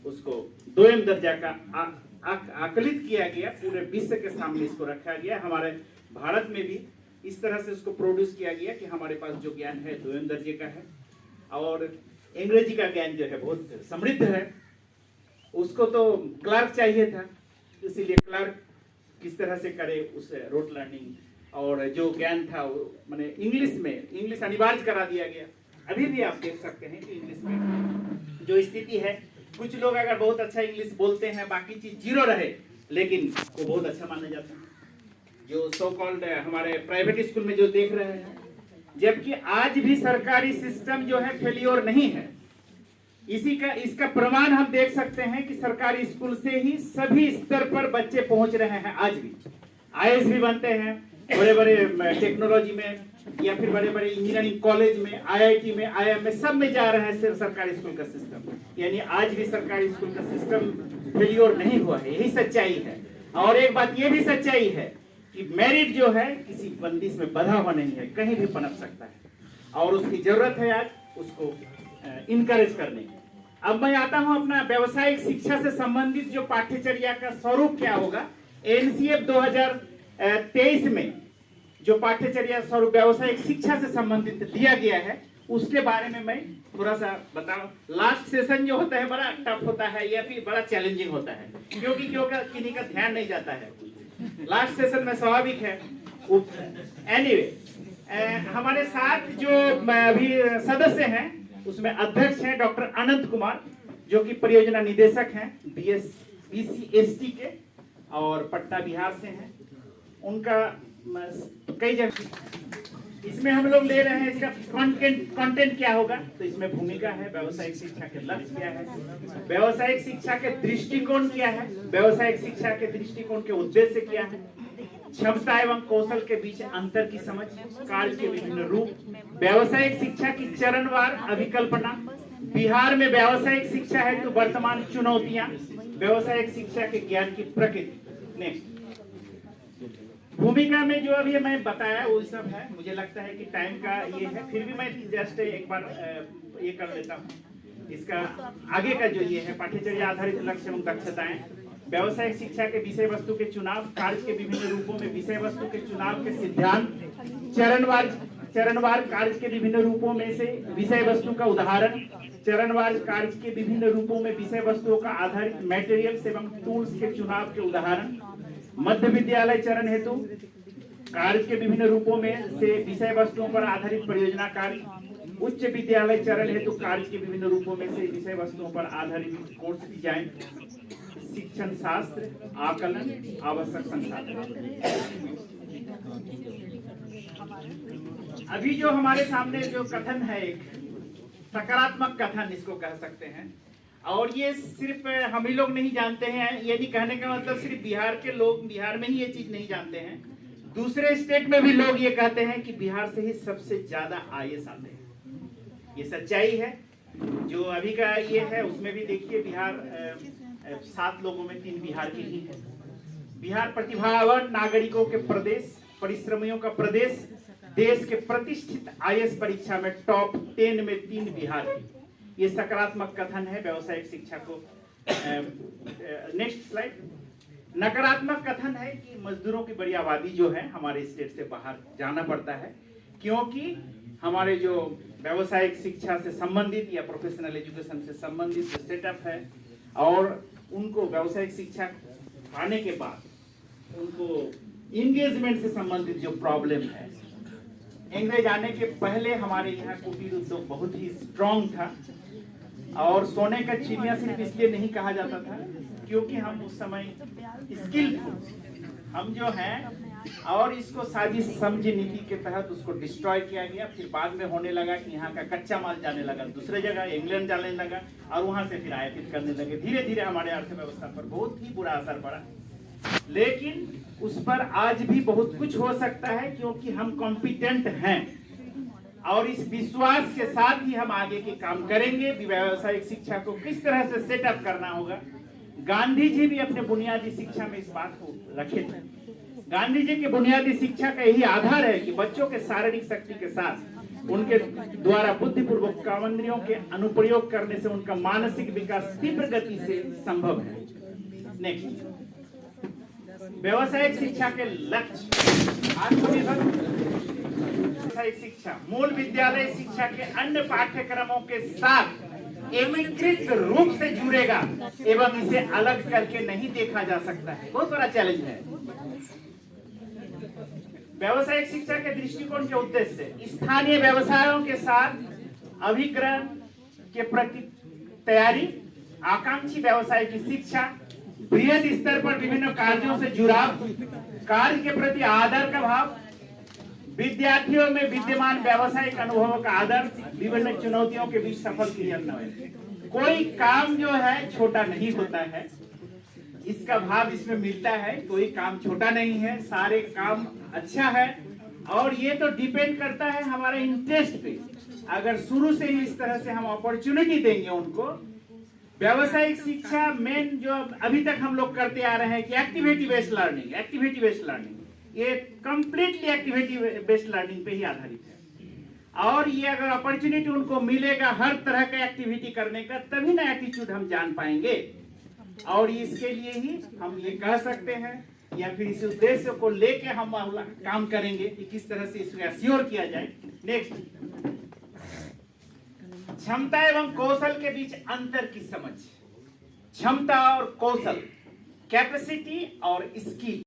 उसको 2M दर्जा का आकलित किया गया, पूरे विश्व के सामने इसको रखा गया। हमारे भारत में भी इस तरह से उसको प्रोड्यूस किया गया कि हमारे पास जो ज्ञान है 2M दर्जे का है, और अंग्रेजी का ज्ञान जो है बहुत समृद्ध है। उसको तो क्लर्क चाहिए था, इसीलिए क्लर्क किस तरह से करे उस रोट लर्निंग, और जो ज्ञान था वो मैंने इंग्लिश अनिवार्य करा दिया गया। अभी भी आप देख सकते हैं कि इंग्लिश में जो स्थिति है, कुछ लोग अगर बहुत अच्छा इंग्लिश बोलते हैं, बाकी चीज जीरो रहे, लेकिन वो बहुत अच्छा माना जाता है। जो सो कॉल्ड हमारे प्राइवेट स्कूल में जो देख रहे हैं, जबकि आज भी सरकारी सिस्टम जो है फेलियर नहीं है। इसका प्रमाण हम देख सकते हैं कि सरकारी स्कूल से ही सभी स्तर पर बच्चे पहुंच रहे हैं। आज भी आईएएस भी बनते हैं, बड़े बड़े टेक्नोलॉजी में या फिर बड़े बड़े इंजीनियरिंग कॉलेज में, आईआईटी में, आईआईएम में, सब में जा रहे हैं सरकारी स्कूल का सिस्टम। यानी आज भी सरकारी स्कूल का सिस्टम फेलियर नहीं हुआ है, यही सच्चाई है। और एक बात ये भी सच्चाई है कि मेरिट जो है किसी बंदिश में बंधा हुआ नहीं है, कहीं भी पनप सकता है, और उसकी जरूरत है आज उसको इनकरेज करने की। अब मैं आता हूं अपना व्यावसायिक शिक्षा से संबंधित जो पाठ्यचर्या का स्वरूप क्या होगा। एनसीएफ 2023 में जो पाठ्यचर्या स्वरूप व्यावसायिक शिक्षा से संबंधित दिया गया है, उसके बारे में मैं थोड़ा सा बताऊं। लास्ट सेशन जो होता है बड़ा टफ होता है या फिर बड़ा चैलेंजिंग होता है, क्योंकि किन्हीं का ध्यान नहीं जाता है लास्ट सेशन में, स्वाभाविक है। एनीवे, हमारे साथ जो अभी सदस्य हैं उसमें अध्यक्ष हैं डॉक्टर अनंत कुमार, जो कि परियोजना निदेशक हैं BCST के, और पटना बिहार से हैं। उनका कई जगह इसमें हम लोग ले रहे हैं। इसका कंटेंट क्या होगा, तो इसमें भूमिका है, व्यावसायिक शिक्षा के लक्ष्य क्या है, व्यावसायिक शिक्षा के दृष्टिकोण क्या है, व्यावसायिक शिक्षा के दृष्टिकोण के उद्देश्य क्या है, क्षमता एवं कौशल के बीच अंतर की समझ, कार्य के विभिन्न रूप, व्यावसायिक शिक्षा की चरणवार अभिकल्पना, बिहार में व्यावसायिक शिक्षा है तो वर्तमान चुनौतियां, व्यावसायिक शिक्षा के ज्ञान की प्रकृति। नेक्स्ट, भूमिका में जो अभी मैं बताया वो सब है। मुझे लगता है कि टाइम का ये है, फिर भी मैं जस्ट एक बार ये कर लेता हूँ। इसका आगे का जो ये है पाठ्यचर्या आधारित लक्ष्य एवं दक्षताएं, व्यावसायिक शिक्षा के विषय वस्तु के चुनाव, कार्य के विभिन्न रूपों में विषय वस्तु के चुनाव के सिद्धांत, चरणवार कार्य के विभिन्न रूपों में से विषय वस्तु का उदाहरण, चरणवार कार्य के विभिन्न रूपों में विषय वस्तुओं का आधारित मटेरियल्स एवं टूल्स के चुनाव के उदाहरण, मध्य विद्यालय चरण हेतु कार्य के विभिन्न रूपों में से विषय वस्तुओं पर आधारित परियोजना कार्य, उच्च विद्यालय चरण हेतु कार्य के विभिन्न रूपों में से विषय वस्तुओं पर आधारित कोर्स डिजाइन, शिक्षण शास्त्र, आकलन, आवश्यक संसाधन। अभी जो हमारे सामने जो कथन है, एक सकारात्मक कथन इसको कह सकते हैं, और ये सिर्फ हम ही लोग नहीं जानते हैं। यदि कहने का मतलब सिर्फ बिहार के लोग बिहार में ही ये चीज नहीं जानते हैं, दूसरे स्टेट में भी लोग ये कहते हैं कि बिहार से ही सबसे ज्यादा आईएएस आते हैं। ये सच्चाई है। जो अभी का ये है उसमें भी देखिए, बिहार 7 लोगों में 3 बिहार के ही है। बिहार प्रतिभावान नागरिकों के प्रदेश, परिश्रमियों का प्रदेश, देश के प्रतिष्ठित आईएएस परीक्षा में टॉप 10 में 3 बिहार की। ये सकारात्मक कथन है व्यावसायिक शिक्षा को। Next slide. नकारात्मक कथन है कि मजदूरों की बड़ी आबादी जो है हमारे स्टेट से बाहर जाना पड़ता है, क्योंकि हमारे जो व्यावसायिक शिक्षा से संबंधित या प्रोफेशनल एजुकेशन से संबंधित जो सेटअप है, और उनको व्यावसायिक शिक्षा पाने के बाद उनको इंगेजमेंट से संबंधित जो प्रॉब्लम है। अंग्रेज आने के पहले हमारे यहाँ कुटीर उद्योग बहुत ही स्ट्रांग था, और सोने का चिड़िया सिर्फ इसलिए नहीं कहा जाता था क्योंकि हम उस समय स्किलफुल हम जो हैं, और इसको साजिश समझी नीति के तहत उसको डिस्ट्रॉय किया गया। फिर बाद में होने लगा कि यहाँ का कच्चा माल जाने लगा दूसरे जगह, इंग्लैंड जाने लगा, और वहां से फिर आयातित करने लगे। धीरे धीरे हमारे अर्थव्यवस्था पर बहुत ही बुरा असर पड़ा, लेकिन उस पर आज भी बहुत कुछ हो सकता है क्योंकि हम कॉम्पिटेंट हैं, और इस विश्वास के साथ ही हम आगे के काम करेंगे। व्यावसायिक शिक्षा को किस तरह से सेटअप करना होगा, गांधी जी भी अपने बुनियादी शिक्षा में इस बात को रखे थे। गांधी जी की बुनियादी शिक्षा का यही आधार है कि बच्चों के शारीरिक शक्ति के साथ उनके द्वारा बुद्धिपूर्वक कामेंद्रियों के अनुप्रयोग करने से उनका मानसिक विकास तीव्र गति से संभव है। नेक्स्ट, व्यावसायिक शिक्षा के लक्ष्य। आत्मनिर्भर व्यावसायिक शिक्षा मूल विद्यालय शिक्षा के अन्य पाठ्यक्रमों के साथ एकीकृत रूप से जुड़ेगा एवं इसे अलग करके नहीं देखा जा सकता है। बहुत बड़ा चैलेंज है। व्यावसायिक शिक्षा के दृष्टिकोण के उद्देश्य स्थानीय व्यवसायों के साथ अभिग्रहण के प्रति तैयारी, आकांक्षी व्यवसाय की शिक्षा, बृहद स्तर पर विभिन्न कार्यों से जुड़ाव, कार्य के प्रति आदर का भाव, विद्यार्थियों में विद्यमान व्यावसायिक अनुभवों का आदर, विभिन्न चुनौतियों के बीच सफल क्रियान्वयन। कोई काम जो है छोटा नहीं होता है, इसका भाव इसमें मिलता है। कोई काम छोटा नहीं है, सारे काम अच्छा है। और ये तो डिपेंड करता है हमारे इंटरेस्ट पे। अगर शुरू से ही इस तरह से हम अपॉर्चुनिटी देंगे उनको, व्यावसायिक शिक्षा मेन जो अभी तक हम लोग करते आ रहे हैं कि एक्टिविटी बेस्ड लर्निंग, ये कंप्लीटली एक्टिविटी बेस्ड लर्निंग पे ही आधारित है। और ये अगर अपॉर्चुनिटी उनको मिलेगा हर तरह का एक्टिविटी करने का, तभी ना एटीट्यूड हम जान पाएंगे। और इसके लिए ही हम ये कह सकते हैं या फिर इस उद्देश्य को लेके हम काम करेंगे कि किस तरह से इसको एश्योर किया जाए। नेक्स्ट, क्षमता एवं कौशल के बीच अंतर की समझ। क्षमता और कौशल, कैपेसिटी और स्किल।